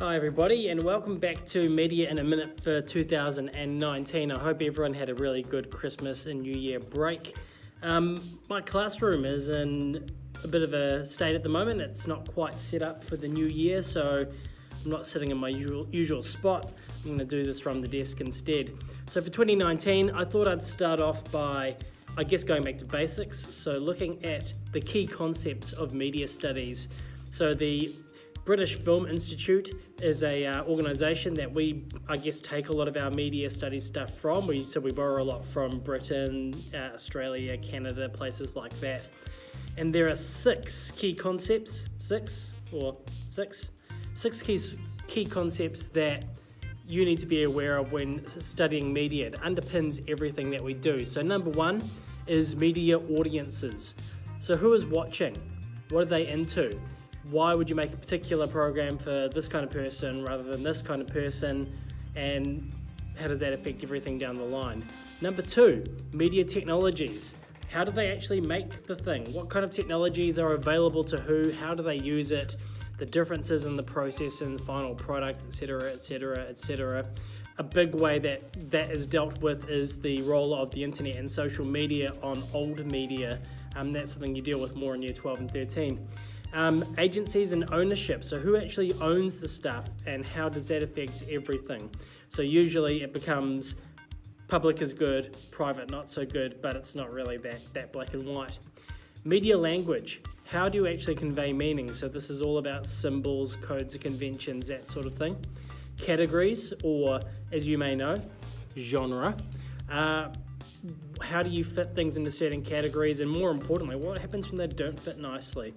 Hi everybody, and welcome back to Media in a Minute for 2019. I hope everyone had a really good Christmas and New Year break. My classroom is in a bit of a state at the moment. It's not quite set up for the new year, so I'm not sitting in my usual spot. I'm going to do this from the desk instead. So for 2019, I thought I'd start off by, going back to basics. So looking at the key concepts of media studies. So the British Film Institute is a organisation that we, take a lot of our media studies stuff from. We borrow a lot from Britain, Australia, Canada, places like that. And there are six key concepts, six key concepts that you need to be aware of when studying media. It underpins everything that we do. So number one is media audiences. So who is watching? What are they into? Why would you make a particular program for this kind of person rather than this kind of person, and how does that affect everything down the line? Number two, media technologies. How do they actually make the thing? What kind of technologies are available to who? How do they use it? The differences in the process and the final product, etc., etc., etc. A big way that is dealt with is the role of the internet and social media on old media. That's something you deal with more in year 12 and 13. Agencies and ownership. So who actually owns the stuff and how does that affect everything? So usually it becomes public is good, private not so good, but it's not really that black and white. Media language. How do you actually convey meaning? So this is all about symbols, codes of conventions, that sort of thing. Categories, or as you may know, genre. How do you fit things into certain categories, and more importantly, what happens when they don't fit nicely?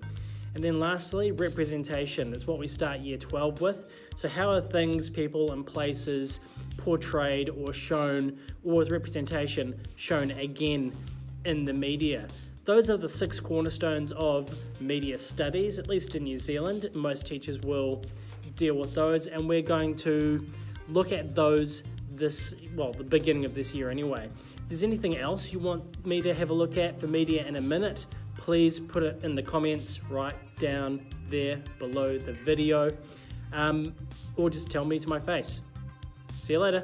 And then lastly, representation. It's what we start year 12 with. So how are things, people, and places portrayed or shown, or with representation shown again in the media? Those are the six cornerstones of media studies, at least in New Zealand. Most teachers will deal with those, and we're going to look at those the beginning of this year anyway. If there's anything else you want me to have a look at for Media in a Minute, please put it in the comments right down there below the video, or just tell me to my face. See you later.